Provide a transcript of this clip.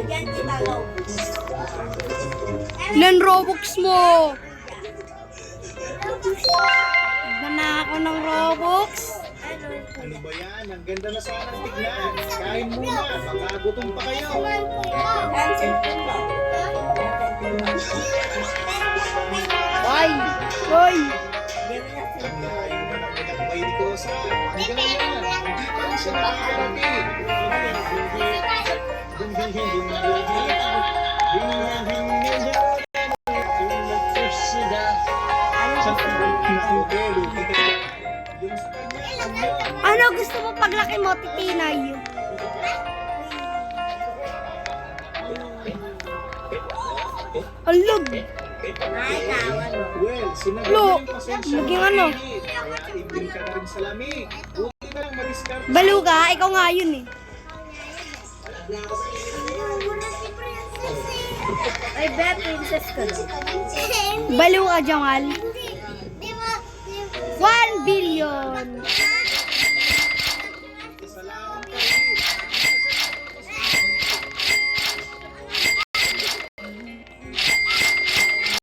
Bigyan kita daw. Ilan Robux mo? Bigyan na ako ng Robux. Ano ba yan? Ang ganda na sana ang tignan. Kain muna, makagutom pa kayo. Cancel ko ba? Ay! Hoy! Hindi mo na sila. Yung anak may dikosa. Ang ganda yan. Hindi pa rin siya nakakarating. Ano gusto mo paglaki mo, titinay? Alog! Ay, kawan mo. Well, sinabi Lo, mo yung pasensya. maging ano? Ibig ka na rin sa lamig. Buti na lang madiskarte. Balo ka? Ikaw nga yun eh. Ay, be, princess ka na. Balo ka, Jamal. 1 billion.